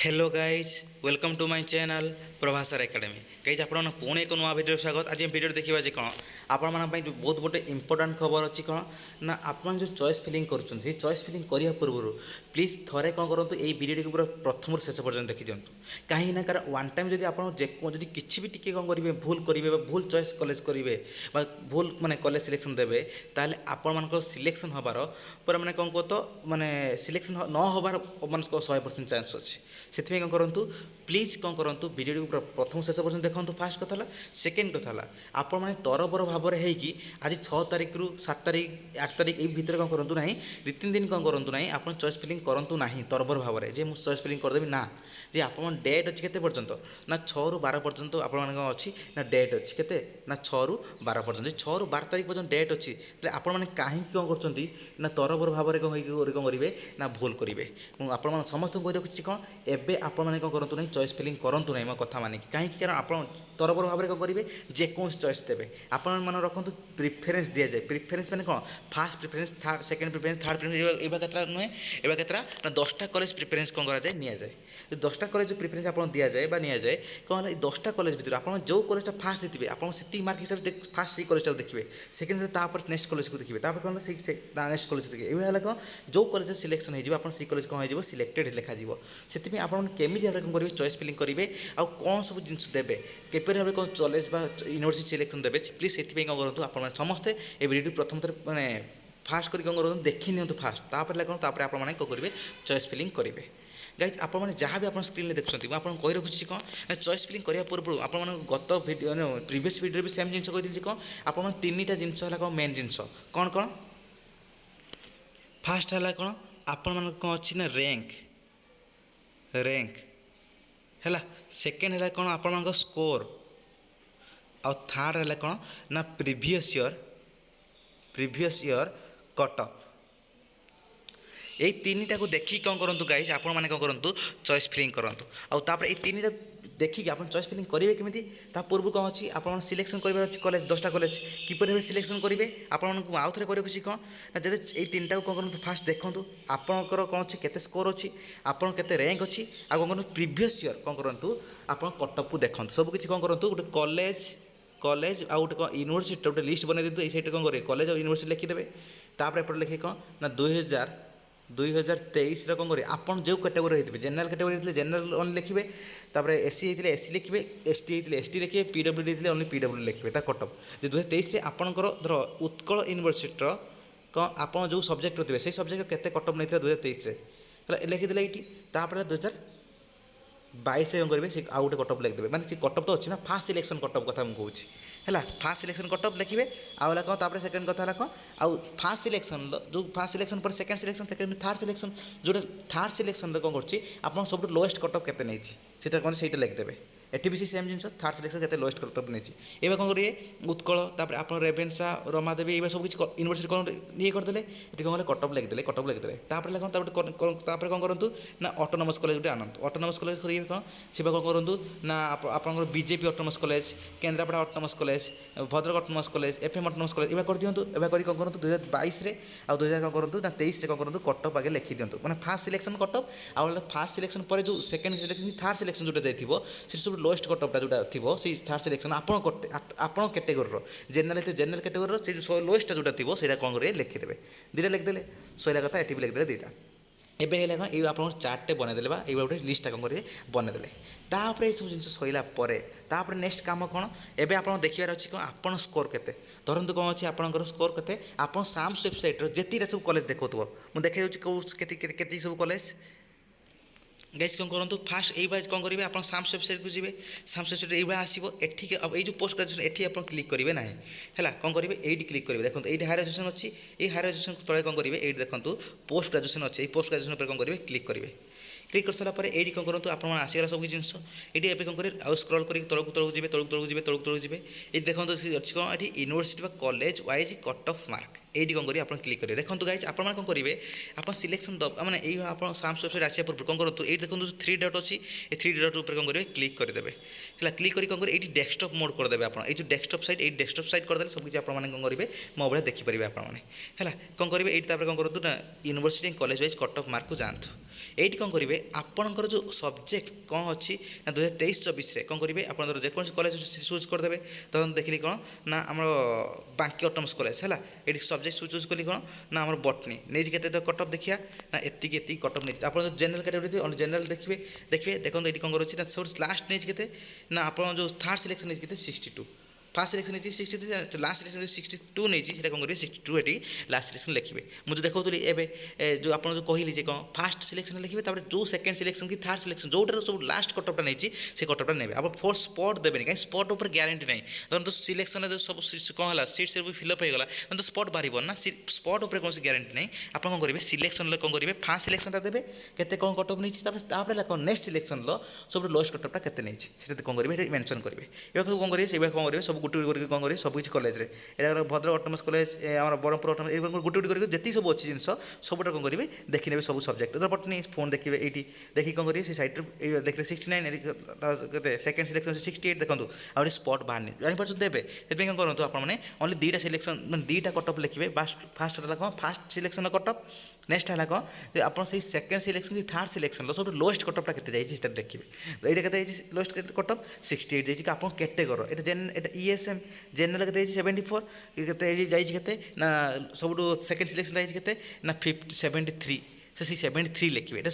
Hello guys welcome to my channel Prabhasar academy guys आप पुणी एक नुआ भिडियो स्वागत। आज भिडियो देखा जे कौन आपण जो बहुत गोटे इंपोर्टाट खबर अच्छी कौन ना आप जो चॉइस फिलिंग कर चॉइस फिलिंग करने पूर्व प्लीज थरे कौन करूँ ये भिडियो को पूरा प्रथम शेष पर्यटन देखी दिंतु कहीं कारण वन टाइम जब आप किसी भी टी कौन करेंगे भूल करेंगे भूल चॉइस कॉलेज करेंगे भूल माने कॉलेज सिलेक्शन देवे ताले आपण मान सिलेक्शन हबार पूरा माने कौन कह तो माने सिलेक्शन न हबार मान 100% चांस अच्छे से कौन करूँ प्लीज कौन करूँ भिडियो को प्रथम शेष पर्यटन देखो। फास्ट कथा सेकेंड कथा आपण मैंने तरबर भाव में होगी आज 6 तारिख रु 7 तारिख 8 तारिख ये भितर कौन करूँ ना 2-3 दिन कौन करूँ ना आप चॉइस फिलिंग करूँ ना तरबर भाव में जे मुझे चॉइस फिलिंग करदेवी ना जे आप डेट अच्छी के ना 6 रु 12 पर्यंत अच्छी ना डेट अच्छी के ना 6 रु 12 पर्यंत 6 रु 12 तारिख पर्यंत डेट अच्छी आप कहीं कौन कर तरबर भाव में कौन करेंगे ना भूल करेंगे मुझे समस्त कही रखुच्छी कौन एवं आपने कौन करूँ ना चॉइस फिलिंग करूँ ना मो कथा मानिक कहीं कारण आप तरबर भाव में कौन करेंगे जेकोसी चॉइस देवे आपण रखु प्रिफरेन्स दि जाए प्रिफरेन्स मैंने कौन fast preference third second preference third preference एवं केतटा नुहे एवं केतटा ना 10टा कॉलेज प्रिफरेन्स कौन कराए नि जाए 10टा कॉलेज जो प्रिफरेन्स आप दि जाए नि जाए कौन 10टा कॉलेज भितर आप जो कॉलेज फास्ट देते आप मार्क हिसाब से फास्ट से कॉलेज देखिए सेकेंड नेक्स्ट कॉलेज को देखिए कौन नेक्स्ट कॉलेज देखिए ये कौन जो कॉलेज सिलेक्शन हो कॉलेज कौन हो सिलेक्टेड लिखा से आप केमी भाव में कौन करेंगे चॉइस फिलिंग करेंगे आउ कौन सब जिन देवे केपर भाव कौन कॉलेज यूनिवर्सिटी सिलेक्शन देवे प्लीज से कौन करूँ आप समस्ते ये वीडियो प्रथम थर मैंने फास्ट कर कौन करूँ देखी नियंतु फास्ट तापर कौन तापर आप कौन करेंगे चॉइस फिलिंग करेंगे गाइज आप जहाँ भी आप स्क्रीन में देखुं मुझे कही रखुच्छी कौन ना चॉइस फिलिंग करने पूर्व आप गत भिडियो प्रीवियस भिडियो भी सेम जिन कही कौन आप 3टा जिन कौन मेन जिन कौन कौन फास्ट है कौन आपण कौन अच्छी ना रैंक है सेकेंड है कौन आपण स्कोर आ थर्ड है कौन ना प्रीवियस ईयर कट ऑफ यही 3टा को देखिए कौन करूँ गाइज आप कौन करूँ चॉइस फिलिंग करूँ आउे ये 3टा देखिए आप चॉइस फिलिंग करेंगे केमी पूर्व कौन अच्छी आप सिलेक्शन कर कॉलेज 10टा कॉलेज किपर भाव सिलेक्शन करेंगे आपको आउ थे कर कौन ना जब ये 3टा को कौन करूँ फास्ट देखूँ आपंकर कौन अच्छी केते स्कोर अच्छी आप केते रैंक अच्छी आ कौन करूँ प्रीवियस ईयर कौन करूँ आप कटअप को देखते सबकि कौन करूँ गोटे कॉलेज आउ गोटे यूनिवर्सिटी गोटे लिस्ट बना दिखाँ ये कौन करेंगे कॉलेज और यूनिवर्सिटी लिखिदेवे तापर एपटे लिखे कौन ना 2023 कौन करेंगे आपन जो कैटेगोरी होते जेनराल कैटेगोरी जेनराल ओनली लिखिए तापर एससी होते एससी लिखिए एसटी होते एसटी लिखिए पीडब्ल्यूडी होते ओनली पीडब्ल्यू लिखिए कटअप जो 2023 आपंकर धर उत्कल यूनिवर्सिटी कौन आप जो सब्जेक्ट थे से सब्जेक्ट केते कटअप नहीं 2023 लिखिदे ये तापर 2022 कौन करेंगे से आउ गोटे कटअप लिखिदेवे मैंने कटअप तो अच्छी ना फास्ट सिलेक्शन कटअप कथा मुझे है फास्ट सिलेक्शन कटअप लिखिए आउला कौन तापर सेकेंड कथा कौन आउ फास्ट सिलेक्शन जो फास्ट सिलेक्शन पर second selection second third selection जो थर्ड सिलेक्शन कौन कर सब लोएस्ट कटअप केते नहीं सीटा कौन से लिखिदेवे एटी भी सेम जिन थर्ड सिलेक्शन के लोएस्ट कटअप नहीं ये कौन करेंगे उत्कल तापर आप रेभेन्सा रमादेवी ये सब किसी यूनिवर्सिटी कौन ये करदे ये कौन कटअप लिखिदे कटअप लिखिदे तापर कौन कौन करूँ ना ऑटोनोमस कॉलेज गोटे आनंद ऑटोनोमस कॉलेज करेंगे कौन सी कौन करूँ ना आप BJP autonomous college Kendrapara autonomous college Bhadrak autonomous college FM autonomous college ये कर दिंतु एवं कर कौन करूँ 2022 आ 2000 कौन करूँ ना 23 कौन करूँ कटअप आगे लिखि दिंतु मैंने फास्ट सिलेक्शन कटअप आउ फास्ट सिलेक्शन पर जो सेकेंड सिलेक्शन थर्ड सिलेक्शन जो जाइए से सब लोएस्ट कटअपटा जोटा थी से थर्ड सिलेक्शन आप कैटेगोरी जेनराल कैटेगोरी से लोएस्ट जोटा थी से कौन करेंगे लिखिदेवे 2टा लिखिदे सैला कथा ये भी लिखिदे 2टा एवं है कौन ये आप चार्टे बनईदे ये गोटे लिस्टा कौन करेंगे बनईदे तापर ये सब जिन सैला नेक्स्ट कम कौन एवं आप देखार अच्छी कौन आप स्कोर के धरतु कौन अच्छी आपंकर स्कोर के आप साम्स वेबसाइट जितने सब कॉलेज देखो मुझे देखा सब कॉलेज गाइज कौन करूँ फास्ट यही कौन करेंगे आप साम्स वेबसाइट को जी साम्स वेबसाइट ये आसो एठी अब ये पोस्ट ग्रेजुएशन एठी आप क्लिक करेंगे ना है कौन करेंगे ये क्लिक करेंगे देखो ये हायर एजुकेशन अच्छी ये हायर एजुकेशन तले कौन करेंगे ये देखो पोस्ट ग्रेजुएशन अच्छे पोस्ट ग्रेजुएशन पर कौन करेंगे क्लिक करेंगे क्लिक कर सारापर ये कौन करूँ आप आसगला सब जिन ये कौन करेंगे आउ स्क्रॉल कर तलू जी तलू जी ये देखो अच्छी कौन ये university college wise cut off mark ये कौन करेंगे आप क्लिक करेंगे देखो गाइज आप कौन करेंगे आप सिलेक्शन मैंने ये आप साम्स वेबसाइट आसा पूर्व कौन करूँ ये देखो 3 डॉट अच्छी ये 3 डॉट ऊपर कौन करेंगे क्लिक करदेवे है क्लिक कौन करेंगे ये डेस्कटॉप मोड करदेवे आप जो डेस्कटॉप साइट ये डेस्कटॉप साइट करदे सब किसी आपने कौन करेंगे मोबाइल देखिपारे आपने है कौन करेंगे ये कौन करूँ ना university college wise cut off mark को जातु এইটি କ'ଣ କରିବେ ଆପଣଙ୍କର ଯେଉଁ ସବଜେକ୍ଟ କ'ଣ ଅଛି ନା 2023-24ରେ କ'ଣ କରିବେ ଆପଣ ଧର ଯେକୌଣସି କଲେଜ ଚୁଜ୍ କରିଦେବେ। ଧରନ୍ତୁ ଦେଖିଲି କ'ଣ ନା ଆମର ବାଙ୍କି ଅଟୋନମସ୍ କଲେଜ ହେଲା, ଏଇଠି ସବଜେକ୍ଟ ଚୁଜ୍ କଲି କ'ଣ ନା ଆମର ବଟନୀ ନେଇଛି କେତେ କଟ୍ ଅଫ୍ ଦେଖିବା ନା ଏତିକି କଟ୍ ଅଫ୍ ନେଇଛି। ଆପଣ ଯେଉଁ ଜେନେରାଲ କାଟେଗୋରୀ ଜେନେରାଲ ଦେଖିବେ ଦେଖନ୍ତୁ ଏଇଠି କ'ଣ କରୁଛି ନା ସବୁ ଲାଷ୍ଟ ନେଇଛି କେତେ ନା ଆପଣ ଯେଉଁ ଥାର୍ଡ଼ ସିଲେକ୍ସନ୍ ନେଇଛି କେତେ 62, ফার্স্ট সিলেকশন নেই 63, লাস্ট সিলেকশন 62 নেই সেটা কম করবে 62 এটি লাস্ট সিলেকশন লিখবে। মু যে দেখুলি এবে যে আপনার যে কহিলি যে কম ফার্স্ট সিলেকশন লিখবে, তারপরে যে সেকেন্ড সিলেকশন কি থার্ড সিলেকশন যেটার সব লাস্ট কটঅফটা নেই সে কটঅফটা নেবে। আপনার ফোর্থ স্পট দেবেনি, কারণ স্পট উপরে গ্যারেন্টি নাই। ধরুন তো সিলেকশনে সব কম হল সিট সব ফিলअप হয়ে গলা তো স্পট বাহার না, স্পট উপরে কোণী গ্যারেন্টি নাই। আপনার কম করবে সিলেকশন কম করবে ফার্স্ট সিলেকশনটা দেবে কেতে কম কটঅফ নেই, তারপরে নেক্সট সিলেকশন সব লোয়েস্ট কটঅফটা কেতে নেই সেটা কম করবে এটা মেনশন করবে। এবার কম করবে সেভাবে কম করবে সব গোটে গোটে কম করবে ସବୁ କିଛି କଲେଜରେ ଏଇଟା ଭଦ୍ରକ ଅଟୋନମସ୍ କଲେଜ ଆମର ବ୍ରହ୍ମପୁର ଅଟୋନମସ୍ ଏଇগুলো ଗୋଟେ ଗୋଟେ କରିକି ଯେତିକି ସବୁ ଅଛି ଜିନିଷ ସବୁଟା କ'ଣ କରିବେ ଦେଖିନେବେ ସବୁ ସବଜେକ୍ଟ। ଧର ବଟନୀ ଫୋନ୍ ଦେଖିବେ ଏଇଠି ଦେଖିକି କ'ଣ କରିବେ ସେ ସାଇଟ୍ରେ ଦେଖିଲେ 69 କେତେ ସେକେଣ୍ଡ ସିଲେକ୍ସନ୍ 68 ଦେଖନ୍ତୁ ଆଉ ଏଠି ସ୍ପଟ୍ ବାହାରିନି ଜାଣିପାରୁଛନ୍ତି ଦେବେ। ସେଥିପାଇଁ କ'ଣ କରନ୍ତୁ ଆପଣମାନେ ଓନ୍ଲି ଦୁଇଟା ସିଲେକ୍ସନ୍ ମାନେ ଦୁଇଟା କଟଅଫ୍ ଲେଖିବେ। ଫାର୍ଷ୍ଟ ହେଲା କ'ଣ ଫାର୍ଷ୍ଟ ସିଲେକ୍ସନ୍ର କଟଅଫ୍, ନେକ୍ସଟ ହେଲା କ'ଣ ଯେ ଆପଣ ସେଇ ସେକେଣ୍ଡ ସିଲେକ୍ସନ୍ କି ଥାର୍ଡ଼ ସିଲେକ୍ସନ୍ର ସବୁଠୁ ଲୋଏଷ୍ଟ କଟଅଫ୍ଟା କେତେ ଯାଇଛି ସେଟା ଦେଖିବେ। ଏଇଟା କେତେ ଯାଇଛି ଲୋଏଷ୍ଟ କଟଅଫ୍ 68 ଯାଇଛି। ଆପଣ କ୍ୟାଟେଗୋରୀ ଏଇଟା ଇଏସ୍ଏମ୍ ଜେନେରାଲ କେତେ ହେଇଛି 74, କେତେ ଏଇଠି ଯାଇଛି କେତେ ନା ସବୁଠୁ ସେକେଣ୍ଡ ସିଲେକ୍ସନ୍ ଯାଇଛି କେତେ ନା 73, ସେ ସେଇ 73 ଲେଖିବେ। ଏଇଟା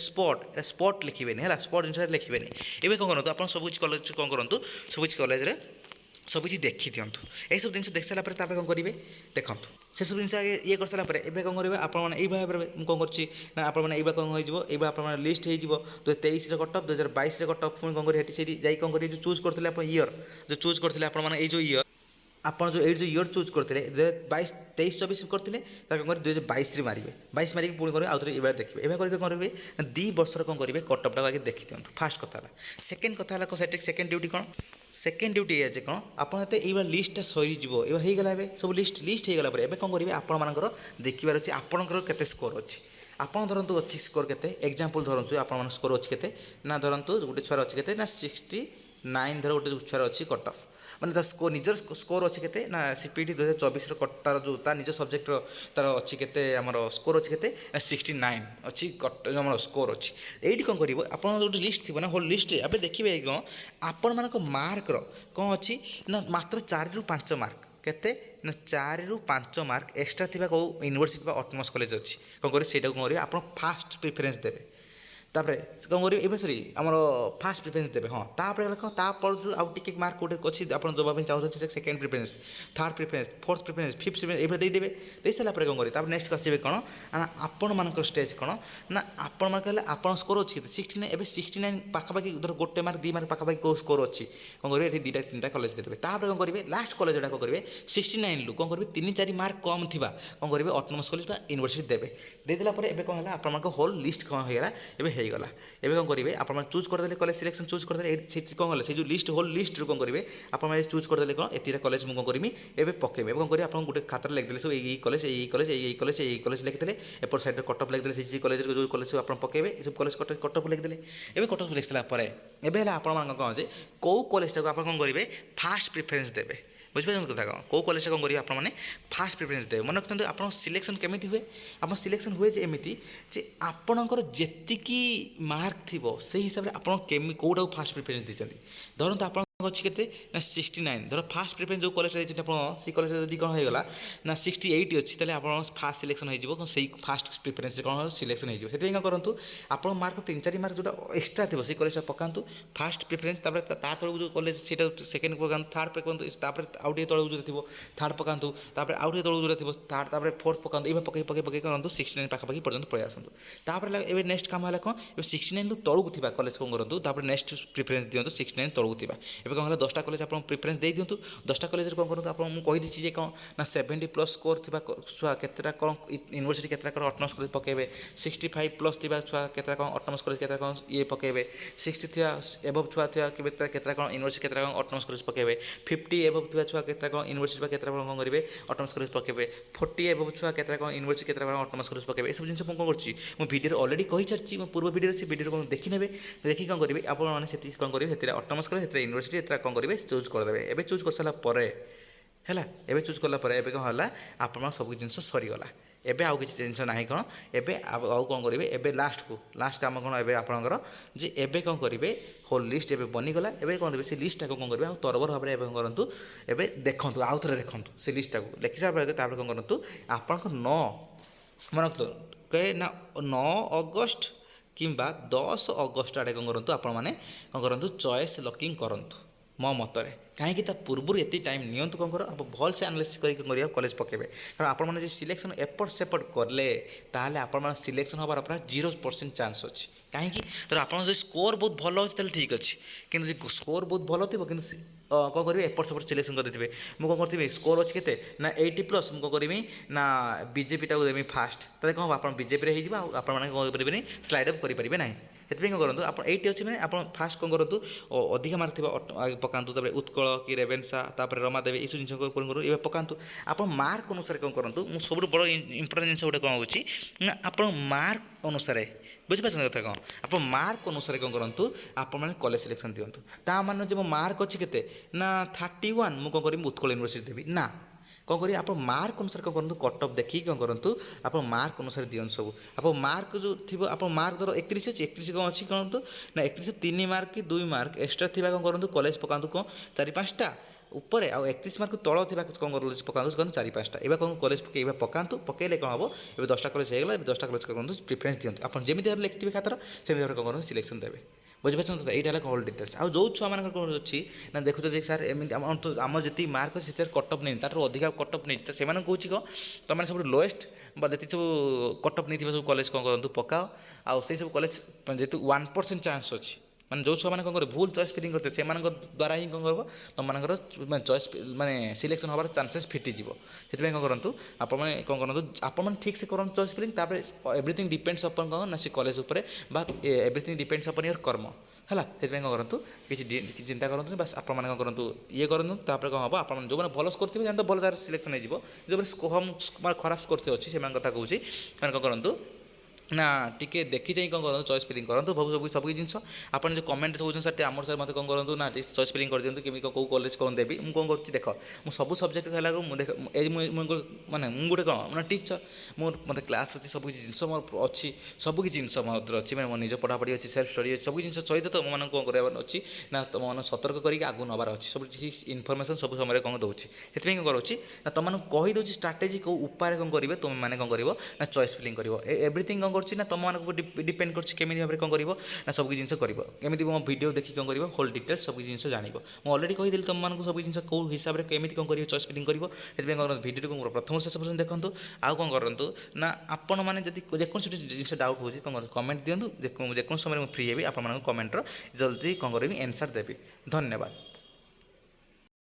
ସ୍ପଟ୍ ଲେଖିବେନି ହେଲା, ସ୍ପଟ୍ ଜିନିଷଟା ଲେଖିବେନି। ଏବେ କ'ଣ କରନ୍ତୁ ଆପଣ ସବୁ କିଛି କଲେଜ କ'ଣ କରନ୍ତୁ ସବୁ କିଛି କଲେଜରେ ସବୁକିଛି ଦେଖିଦିଅନ୍ତୁ। ଏଇସବୁ ଜିନିଷ ଦେଖି ସାରିଲା ପରେ ତାପରେ କ'ଣ କରିବେ ଦେଖନ୍ତୁ ସେସବୁ ଜିନିଷ ଆଗେ ଇଏ କରିସାରିଲା ପରେ ଏବେ କ'ଣ କରିବେ ଆପଣମାନେ ଏଇ ଭାବରେ ମୁଁ କ'ଣ କରୁଛି ନା ଆପଣମାନେ ଏଇବା କ'ଣ ହେଇଯିବ ଏଇବା ଆପଣମାନେ ଲିଷ୍ଟ ହେଇଯିବ 2023ରେ କଟଅଫ୍ 2022ରେ କଟଅଫ୍ ପୁଣି କ'ଣ କରିବେ ସେଇଠି ଯାଇ କ'ଣ କରିବେ ଯେଉଁ ଚୁଜ୍ କରିଥିଲେ ଆପଣ ଇୟର୍ ଯେଉଁ ଚୁଜ୍ କରିଥିଲେ ଆପଣମାନେ ଏଇ ଯେଉଁ ଇୟର୍ ଆପଣ ଯେଉଁ ଏଇଠି ଯେଉଁ ଇୟର୍ ଚୁଜ୍ କରିଥିଲେ 2023-24 କରିଥିଲେ ତାକୁ କ'ଣ କରିବେ 2022ରେ ମାରିବେ 22 ମାରିକି ପୁଣି କରିବେ ଆଉ ଥରେ ଏଇଭଳିଆ ଦେଖିବେ। ଏଇଭଳିଆ କରିକି କ'ଣ କରିବେ ନା 2 ବର୍ଷର କ'ଣ କରିବେ କଟଅଫ୍ଟାକୁ ଆଗେ ଦେଖିଦିଅନ୍ତୁ। ଫାର୍ଷ୍ଟ କଥା ହେଲା। ସେକେଣ୍ଡ କଥା ହେଲା ସେକେଣ୍ଡ ଡ୍ୟୁଟି କ'ଣ ସେକେଣ୍ଡ ଡ୍ୟୁଟି ଏଇଆ ଯେ କ'ଣ ଆପଣ ଏତେ ଏଇଭଳିଆ ଲିଷ୍ଟଟା ସରିଯିବ ଏଇଭଳିଆ ହେଇଗଲା ଏବେ ସବୁ ଲିଷ୍ଟ ହେଇଗଲା ପରେ ଏବେ କ'ଣ କରିବେ ଆପଣମାନଙ୍କର ଦେଖିବାର ଅଛି ଆପଣଙ୍କର କେତେ ସ୍କୋର ଅଛି। ଆପଣ ଧରନ୍ତୁ ଅଛି ସ୍କୋର କେତେ ଏକ୍ଜାମ୍ପଲ୍ ଧରନ୍ତୁ ଆପଣମାନଙ୍କ ସ୍କୋର ଅଛି କେତେ ନା ଧରନ୍ତୁ ଗୋଟେ ଛୁଆର ଅଛି କେତେ ନା 69 ଧର ଗୋଟେ ଛୁଆର ଅଛି କଟଅଫ୍ ମାନେ ତା ନିଜର ସ୍କୋର ଅଛି କେତେ ନା CPT 2024ର ତାର ଯେଉଁ ତା ନିଜ ସବଜେକ୍ଟର ତାର ଅଛି କେତେ ଆମର ସ୍କୋର ଅଛି କେତେ ନା 69 ଅଛି ଆମର ସ୍କୋର ଅଛି। ଏଇଠି କ'ଣ କରିବ ଆପଣ ଗୋଟେ ଲିଷ୍ଟ ଥିବ ନା ହୋଲ୍ ଲିଷ୍ଟରେ ଏବେ ଦେଖିବେ କ'ଣ ଆପଣମାନଙ୍କ ମାର୍କର କ'ଣ ଅଛି ନା ମାତ୍ର 4ରୁ 5 ମାର୍କ କେତେ ନା 4ରୁ 5 ମାର୍କ ଏକ୍ସଟ୍ରା ଥିବା କେଉଁ ୟୁନିଭର୍ସିଟି ବା ଅଟୋନମସ୍ କଲେଜ ଅଛି କ'ଣ କରିବେ ସେଇଟାକୁ କ'ଣ କରିବେ ଆପଣ ଫାଷ୍ଟ ପ୍ରିଫରେନ୍ସ ଦେବେ। ତାପରେ କ'ଣ କରିବେ ଏବେ ସରି ଆମର ଫାଷ୍ଟ ପ୍ରିଫରେନ୍ସ ଦେବେ। ହଁ ତାପରେ ହେଲା କ'ଣ ତାପରଠୁ ଆଉ ଟିକେ ମାର୍କ ଗୋଟେ ଅଛି ଆପଣ ଦେବା ପାଇଁ ଚାହୁଁଛନ୍ତି ସେଟା second preference third preference fourth preference fifth preference ଏଇଭଳିଆ ଦେଇଦେବେ। ଦେଇସାରିଲା ପରେ କ'ଣ କରିବେ ତାପରେ ନେକ୍ସଟ ଆସିବେ କ'ଣ ନା ଆପଣମାନଙ୍କର ଷ୍ଟେଜ୍ କ'ଣ ନା ଆପଣମାନଙ୍କ ହେଲେ ଆପଣଙ୍କ ସ୍କୋର ଅଛି କେତେ 69 ଏବେ 69 ପାଖାପାଖି ଧର ଗୋଟେ ମାର୍କ 2 ମାର୍କ ପାଖାପାଖି କେଉଁ ସ୍କୋର ଅଛି କ'ଣ କରିବେ ଏଠି 2ଟା 3ଟା କଲେଜ ଦେଇଦେବେ। ତାପରେ କ'ଣ କରିବେ ଲାଷ୍ଟ କଲେଜ ଗୁଡ଼ା କ'ଣ କରିବେ 69ରୁ କ'ଣ କରିବେ 3-4 ମାର୍କ କମ୍ ଥିବା କ'ଣ କରିବେ ଅଟୋନମସ୍ କଲେଜ ବା ୟୁନିଭର୍ସିଟି ଦେବେ। ଦେଇଦେଲା ପରେ ଏବେ କ'ଣ ହେଲା ଆପଣମାନଙ୍କ ହୋଲ୍ ଲିଷ୍ଟ କ'ଣ ହେଇଗଲା ଏବେ ହେଇଗଲା। ଏବେ କ'ଣ କରିବେ ଆପଣମାନେ ଚୁଜ୍ କରିଦେଲେ କଲେଜ ସିଲେକ୍ସନ୍ ଚୁଜ୍ କରିଦେଲେ ଏଠି କ'ଣ କଲେ ସେଇ ଯେଉଁ ଲିଷ୍ଟ ହୋଲ୍ ଲିଷ୍ଟରୁ କ'ଣ କରିବେ ଆପଣମାନେ ଚୁଜ୍ କରିଦେଲେ କ'ଣ ଏତିକିଟା କଲେଜ ମୁଁ କ'ଣ କରିବି ଏବେ ପକେଇବେ। ଏବେ କ'ଣ କରିବେ ଆପଣ ଗୋଟେ ଖାତାରେ ଲେଖିଦେଲେ ସବୁ ଏଇ କଲେଜ ଏଇ କଲେଜ ଏଇ କଲେଜ ଏଇ କଲେଜ ଲେଖିଦେଲେ ଏପଟ ସାଇଡ଼ରେ କଟଅଫ୍ ଲେଖିଦେଲେ ସେଇ କଲେଜରେ ଯେଉଁ କଲେଜ ସବୁ ଆପଣ ପକେଇବେ ଏସବୁ କଲେଜ କଟଅଫ୍ ଲେଖିଦେଲେ। ଏବେ କଟଅଫ୍ ଲେଖିସାରିଲା ପରେ ଏବେ ହେଲା ଆପଣମାନଙ୍କ କ'ଣ ଯେ କେଉଁ କଲେଜଟାକୁ ଆପଣ କ'ଣ କରିବେ ଫାଷ୍ଟ ପ୍ରିଫରେନ୍ସ ଦେବେ। ବୁଝିପାରୁଛନ୍ତି କଥା କ'ଣ କେଉଁ କଲେଜଟା କ'ଣ କରିବେ ଆପଣମାନେ ଫାଷ୍ଟ ପ୍ରିଫରେନ୍ସ ଦେବେ। ମନେ ରଖନ୍ତୁ ଆପଣ ସିଲେକ୍ସନ୍ କେମିତି ହୁଏ ଆପଣ ସିଲେକ୍ସନ୍ ହୁଏ ଯେ ଏମିତି ଯେ ଆପଣଙ୍କର ଯେତିକି ମାର୍କ ଥିବ ସେଇ ହିସାବରେ ଆପଣ କେଉଁଟାକୁ ଫାଷ୍ଟ ପ୍ରିଫରେନ୍ସ ଦେଇଛନ୍ତି। ଧରନ୍ତୁ ଆପଣ ଅଛି କେତେ ନା 69 ଧର ଫାଷ୍ଟ ପ୍ରିଫରେନ୍ସ ଯେଉଁ କଲେଜଟା ଦେଇଛନ୍ତି ଆପଣ ସେଇ କଲେଜରେ ଯଦି କ'ଣ ହେଇଗଲା ନା 68 ଅଛି ତାହେଲେ ଆପଣ ଫାଷ୍ଟ ସିଲେକ୍ସନ୍ ହେଇଯିବ ସେଇ ଫାଷ୍ଟ ପ୍ରିଫରେନ୍ସରେ କ'ଣ ସିଲେକ୍ସନ୍ ହେଇଯିବ। ସେଥିପାଇଁ କ'ଣ କରନ୍ତୁ ଆପଣ ମାର୍କ 3-4 ମାର୍କ ଯେଉଁଟା ଏକ୍ସଟ୍ରା ଥିବ ସେଇ କଲେଜଟା ପକାନ୍ତୁ ଫାଷ୍ଟ ପ୍ରିଫରେନ୍ସ। ତାପରେ ତା ତଳକୁ ଯେଉଁ କଲେଜ ସେଇଟା ସେକେଣ୍ଡ ପକାନ୍ତୁ ଥାର୍ଡ଼ ପକାନ୍ତୁ ତାପରେ ଆଉ ଟିକେ ତଳକୁ ଯେଉଁଟା ଥିବ ଥାର୍ଡ଼ ପକାନ୍ତୁ ତାପରେ ଆଉ ଟିକେ ତଳକୁ ଯେଉଁଟା ଥିବ ଥାର୍ଡ଼ ତାପରେ ଫୋର୍ଥ ପକାନ୍ତୁ ଏଇଭଳିଆ ପକେଇ କରନ୍ତୁ 69 ପାଖାପାଖି ପର୍ଯ୍ୟନ୍ତ ପଳେଇ ଆସନ୍ତୁ। ତାପରେ ଏବେ ନେକ୍ସଟ କାମ ହେଲା କ'ଣ ଏବେ 69ରୁ ତଳକୁ ଥିବା କଲେଜ କ'ଣ କରନ୍ତୁ ତାପରେ ନେକ୍ସଟ ପ୍ରିଫରେନ୍ସ ଦିଅନ୍ତୁ 69 ତଳକୁ ଥିବା। ଏବେ କ'ଣ ହେଲା 10ଟା କଲେଜ ଆପଣ ପ୍ରିଫରେନ୍ସ ଦେଇଦିଅନ୍ତୁ। 10ଟା କଲେଜରେ କ'ଣ କରନ୍ତୁ ଆପଣ ମୁଁ କହିଦେଇଛି ଯେ କ'ଣ ନା 70+ ସ୍କୋର ଥିବା ଛୁଆ କେତେଟା କ'ଣ ୟୁନିଭର୍ସିଟି କେତେଟା କ'ଣ ଅଟୋନମସ୍ କଲେଜ ପକାଇବେ 65+ ଥିବା ଛୁଆ କେତେଟା କ'ଣ ଅଟୋନମସ୍ କଲେଜ କେତେଟା କ'ଣ ଇଏ ପକାଇବେ 60 ଥିବା ଏବଭ୍ ଛୁଆ ଥିବା କେତେଟା କ'ଣ ୟୁନିଭର୍ସିଟି କେତେଟା କ'ଣ ଅଟୋନମସ୍ କଲେଜ ପକାଇବେ 50 ଏବଭ୍ ଥିବା ଛୁଆ କେତେଟା କ'ଣ ୟୁନିଭର୍ସିଟି ବା କେତେଟା କ'ଣ କରିବେ ଅଟୋନମସ୍ କଲେଜ ପକାଇବେ 40 ଏବଭ୍ ଛୁଆ କେତେଟା କ'ଣ ୟୁନିଭର୍ସିଟି କେତେଟା କ'ଣ ଅଟୋନମସ୍ କଲେଜ ପକାଇବେ। ଏସବୁ ଜିନିଷ ମୁଁ କ'ଣ କରୁଛି ମୁଁ ଭିଡ଼ିଓରେ ଅଲରେଡ଼ି କହିସାରିଛି ମୋ ପୂର୍ବ ଭିଡ଼ିଓରେ ସେ ଭିଡ଼ିଓରେ କ'ଣ ଦେଖିନେବେ ଦେଖିକି କ'ଣ କରିବେ ଆପଣମାନେ ସେତିକି କ'ଣ କରିବେ ସେଥିରେ ଅଟୋନମସ୍ କଲେଜ ସେଥିରେ ୟୁନିଭର୍ସିଟି ସେଥିରେ କ'ଣ କରିବେ ଚୁଜ୍ କରିଦେବେ। ଏବେ ଚୁଜ୍ କରିସାରିଲା ପରେ ହେଲା ଏବେ ଚୁଜ୍ କଲା ପରେ ଏବେ କ'ଣ ହେଲା ଆପଣଙ୍କ ସବୁ ଜିନିଷ ସରିଗଲା। ଏବେ ଆଉ କିଛି ଜିନିଷ ନାହିଁ କ'ଣ ଏବେ ଆଉ କ'ଣ କରିବେ ଏବେ ଲାଷ୍ଟ କାମ କ'ଣ ଏବେ ଆପଣଙ୍କର ଯେ ଏବେ କ'ଣ କରିବେ ହୋଲ୍ ଲିଷ୍ଟ ଏବେ ବନିଗଲା ଏବେ କ'ଣ କରିବେ ସେ ଲିଷ୍ଟଟାକୁ କ'ଣ କରିବେ ଆଉ ତରବର ଭାବରେ ଏବେ କ'ଣ କରନ୍ତୁ ଏବେ ଦେଖନ୍ତୁ ଆଉ ଥରେ ଦେଖନ୍ତୁ ସେ ଲିଷ୍ଟଟାକୁ ଲେଖି ସାରିଲା ପରେ ତାପରେ କ'ଣ କରନ୍ତୁ ଆପଣଙ୍କ ମନେ ନା 9 ଅଗଷ୍ଟ କିମ୍ବା 10 ଅଗଷ୍ଟ ଆଡ଼େ କ'ଣ କରନ୍ତୁ ଆପଣମାନେ କ'ଣ କରନ୍ତୁ ଚଏସ୍ ଲକିଂ କରନ୍ତୁ ମୋ ମତରେ କାହିଁକି ତା ପୂର୍ବରୁ ଏତିକି ଟାଇମ୍ ନିଅନ୍ତୁ କ'ଣ କର ଆପଣ ଭଲସେ ଆନାଲିସିସ୍ କରିକି କରିବା କଲେଜ ପକାଇବେ କାରଣ ଆପଣମାନେ ଯଦି ସିଲେକ୍ସନ୍ ଏପଟ ସେପଟ କଲେ ତାହେଲେ ଆପଣମାନେ ସିଲେକ୍ସନ୍ ହେବାର ପ୍ରାୟ 0% ଚାନ୍ସ ଅଛି କାହିଁକି ଧର ଆପଣଙ୍କ ଯଦି ସ୍କୋର୍ ବହୁତ ଭଲ ଅଛି ତାହେଲେ ଠିକ୍ ଅଛି କିନ୍ତୁ ଯଦି ସ୍କୋର୍ ବହୁତ ଭଲ ଥିବ କିନ୍ତୁ କ'ଣ କରିବେ ଏପଟ ସେପଟ ସିଲେକ୍ସନ୍ କରିଦେଇଥିବେ ମୁଁ କ'ଣ କରିଥିବି ସ୍କୋର୍ ଅଛି କେତେ ନା 80+ ମୁଁ କ'ଣ କରିବି ନା ବିଜେପିଟାକୁ ଦେବି ଫାଷ୍ଟ ତାହେଲେ କ'ଣ ହେବ ଆପଣ ବିଜେପିରେ ହେଇଯିବ ଆଉ ଆପଣମାନେ କ'ଣ କରିପାରିବେନି ସ୍ଲାଇଡ୍ ଅପ୍ କରିପାରିବେ ନାହିଁ ସେଥିପାଇଁ କ'ଣ କରନ୍ତୁ ଆପଣ 80 ଅଛି ମାନେ ଆପଣ ଫାଷ୍ଟ କ'ଣ କରନ୍ତୁ ଅଧିକା ମାର୍କ ଥିବା ପକାନ୍ତୁ ତାପରେ ଉତ୍କଳ କି ରେଭେନ୍ସା ତାପରେ ରମାଦେବୀ ଏଇସବୁ ଜିନିଷ କରୁ ଏବେ ପକାନ୍ତୁ ଆପଣ ମାର୍କ ଅନୁସାରେ କ'ଣ କରନ୍ତୁ ମୁଁ ସବୁଠୁ ବଡ଼ ଇମ୍ପୋର୍ଟାଣ୍ଟ ଜିନିଷ ଗୋଟେ କ'ଣ ହେଉଛି ନା ଆପଣ ମାର୍କ ଅନୁସାରେ ବୁଝିପାରୁଛନ୍ତି କଥା କ'ଣ ଆପଣ ମାର୍କ ଅନୁସାରେ କ'ଣ କରନ୍ତୁ ଆପଣମାନେ କଲେଜ ସିଲେକ୍ସନ୍ ଦିଅନ୍ତୁ ତା ମାନେ ଯେ ମୋ ମାର୍କ ଅଛି କେତେ ନା 31 ମୁଁ କ'ଣ କରିବି ଉତ୍କଳ ୟୁନିଭର୍ସିଟି ଦେବି ନା କ'ଣ କରିବେ ଆପଣ ମାର୍କ ଅନୁସାରେ କ'ଣ କରନ୍ତୁ କଟ୍ ଅଫ୍ ଦେଖିକି କ'ଣ କରନ୍ତୁ ଆପଣ ମାର୍କ ଅନୁସାରେ ଦିଅନ୍ତୁ ସବୁ ଆପଣ ମାର୍କ ଯେଉଁ ଥିବ ଆପଣ ମାର୍କ ଧର 31 ଅଛି 31 କ'ଣ ଅଛି କରନ୍ତୁ ନା 31 3 ମାର୍କ କି 2 ମାର୍କ ଏକ୍ସଟ୍ରା ଥିବା କ'ଣ କରନ୍ତୁ କଲେଜ ପକାନ୍ତୁ କ'ଣ 4-5ଟା ଉପରେ ଆଉ 31 ମାର୍କ ତଳ ଥିବା କ'ଣ କଲେଜ ପକାନ୍ତୁ କ'ଣ 4-5ଟା ଏବେ କ'ଣ କଲେଜ ଏବେ ପକାନ୍ତୁ ପକାଇଲେ କ'ଣ ହେବ ଏବେ 10ଟା କଲେଜ ହେଇଗଲା ଏବେ 10ଟା କଲେଜ କରନ୍ତୁ ପ୍ରିଫରେନ୍ସ ଦିଅନ୍ତୁ ଆପଣ ଯେମିତି ଭାବରେ ଲେଖିଥିବେ ଖାତାର ସେମିତି ଭାବରେ କ'ଣ କରନ୍ତୁ ସିଲେକ୍ସନ୍ ଦେବେ ବୁଝିପାରୁଛନ୍ତି ତ ଏଇଟା ହେଲା ଅଲ୍ ଡିଟେଲ୍ସ ଆଉ ଯେଉଁ ଛୁଆମାନଙ୍କର କ'ଣ ଅଛି ନା ଦେଖୁଛ ଯେ ସାର୍ ଏମିତି ଆମର ଯେତିକି ମାର୍କ ଅଛି ସେଥିରେ କଟ୍ ଅଫ୍ ନେଇନି ତାଠାରୁ ଅଧିକା କଟ୍ ଅଫ୍ ନେଇଛି ସେମାନଙ୍କୁ କହୁଛି କ'ଣ ତୁମମାନେ ସବୁଠୁ ଲୋଏଷ୍ଟ ବା ଯେତିକି ସବୁ କଟ୍ ଅଫ୍ ନେଇଥିବା ସବୁ କଲେଜ କ'ଣ କରନ୍ତୁ ପକାଅ ଆଉ ସେଇ ସବୁ କଲେଜ ଯେହେତୁ 1% ଚାନ୍ସ ଅଛି ମାନେ ଯେଉଁ ଛୁଆମାନେ କ'ଣ କରିବେ ଭୁଲ ଚଏସ୍ ଫିଲିଂ କରିଥିବେ ସେମାନଙ୍କ ଦ୍ୱାରା ହିଁ କ'ଣ କରିବ ତୁମମାନଙ୍କର ଚଏସ୍ ମାନେ ସିଲେକ୍ସନ୍ ହେବାର ଚାନ୍ସେସ୍ ଫିଟିଯିବ ସେଥିପାଇଁ କ'ଣ କରନ୍ତୁ ଆପଣମାନେ କ'ଣ କରନ୍ତୁ ଆପଣମାନେ ଠିକ୍ସେ କରନ୍ତୁ ଚଏସ୍ ଫିଲିଂ ତାପରେ ଏଭ୍ରିଥିଙ୍ଗ ଡିପେଣ୍ଡସ୍ ଅପନ୍ କ'ଣ ନା ସେ କଲେଜ ଉପରେ ବା ଏଭ୍ରିଥିଙ୍ଗ ଡିପେଣ୍ଡସ୍ ଅପନ୍ ୟୋର୍ କର୍ମ ହେଲା ସେଥିପାଇଁ କ'ଣ କରନ୍ତୁ କିଛି ଚିନ୍ତା କରନ୍ତୁନି ବାସ୍ ଆପଣମାନେ କ'ଣ କରନ୍ତୁ ଇଏ କରନ୍ତୁ ତାପରେ କ'ଣ ହେବ ଆପଣମାନେ ଯେଉଁମାନେ ଭଲ ସ୍କୋର୍ ଥିବେ ଜାଣନ୍ତୁ ଭଲ ଜାଗାରେ ସିଲେକ୍ସନ୍ ହେଇଯିବ ଯେଉଁମାନେ ଖରାପ ସ୍କୋର୍ ଥିବ ଅଛି ସେମାନଙ୍କ କଥା କହୁଛି ସେମାନେ କ'ଣ କରନ୍ତୁ ନା ଟିକେ ଦେଖି ଚାହିଁ କ'ଣ କରନ୍ତୁ ଚଏସ୍ ଫିଲିଂ କରନ୍ତୁ ସବୁ ଜିନିଷ ଆପଣ ଯେଉଁ କମେଣ୍ଟ କହୁଛନ୍ତି ସାର୍ ଆମର ସାର୍ ମୋତେ କ'ଣ କରନ୍ତୁ ନା ଟିକେ ଚଏସ୍ ଫିଲିଂ କରିଦିଅନ୍ତୁ କେମିତି କେଉଁ କଲେଜ କ'ଣ ଦେବି ମୁଁ କ'ଣ କରୁଛି ଦେଖ ମୁଁ ସବୁ ସବଜେକ୍ଟ ହେଲାକୁ ମୁଁ ଦେଖ ମାନେ ମୁଁ ଗୋଟେ କ'ଣ ମାନେ ଟିଚର ମୋତେ କ୍ଲାସ୍ ଅଛି ସବୁ କିଛି ଜିନିଷ ମୋର ଅଛି ସବୁ କିଛି ଜିନିଷ ମୋ ଭିତରେ ଅଛି ମାନେ ମୋ ନିଜ ପଢ଼ାପଢ଼ି ଅଛି ସେଲ୍ଫ ଷ୍ଟଡ଼ି ଅଛି ସବୁ ଜିନିଷ ସହିତ ତ ମୋମାନଙ୍କୁ କ'ଣ କରିବାର ଅଛି ନା ତୁମମାନଙ୍କୁ ସତର୍କ କରିକି ଆଗକୁ ନେବାର ଅଛି ସବୁ କିଛି ଇନଫର୍ମେସନ୍ ସବୁ ସମୟରେ କ'ଣ ଦେଉଛି ସେଥିପାଇଁ କ'ଣ କରୁଛି ନା ତୁମମାନଙ୍କୁ କହିଦେଉଛି ଷ୍ଟ୍ରାଟେଜି କେଉଁ ଉପାୟରେ କ'ଣ କରିବେ ତୁମେମାନେ କ'ଣ କରିବ ନା ଚଏସ୍ ଫିଲିଂ କରିବ ଏଭ୍ରିଥିଙ୍ଗ କ'ଣ କରୁଛି ନା ତୁମମାନଙ୍କୁ ଡିପେଣ୍ଡ କରୁଛି କେମିତି ଭାବରେ କ'ଣ କରିବ ନା ସବୁ ଜିନିଷ କରିବ କେମିତି ମୋ ଭିଡ଼ିଓ ଦେଖିକି କ'ଣ କରିବ ହୋଲ୍ ଡିଟେଲ୍ସ ସବୁ ଜିନିଷ ଜାଣିବ ମୁଁ ଅଲରେଡ଼ି କହିଦେଲି ତୁମମାନଙ୍କୁ ସବୁ ଜିନିଷ କେଉଁ ହିସାବରେ କେମିତି କ'ଣ କରିବ ଚଏସ୍ ଫିଲିଂ କରିବ ସେଥିପାଇଁ କ'ଣ କରନ୍ତୁ ଭିଡ଼ିଓକୁ ପ୍ରଥମ ଶେଷ ପର୍ଯ୍ୟନ୍ତ ଦେଖନ୍ତୁ ଆଉ କ'ଣ କରନ୍ତୁ ନା ଆପଣମାନେ ଯଦି ଯେକୌଣସି ଜିନିଷ ଡାଉଟ୍ ହେଉଛି କ'ଣ କରନ୍ତୁ କମେଣ୍ଟ ଦିଅନ୍ତୁ ଯେକୌଣସି ସମୟରେ ମୁଁ ଫ୍ରି ହେବି ଆପଣମାନଙ୍କ କମେଣ୍ଟର ଜଲ୍ଦି କ'ଣ କରିବି ଆନ୍ସର୍ ଦେବି ଧନ୍ୟବାଦ।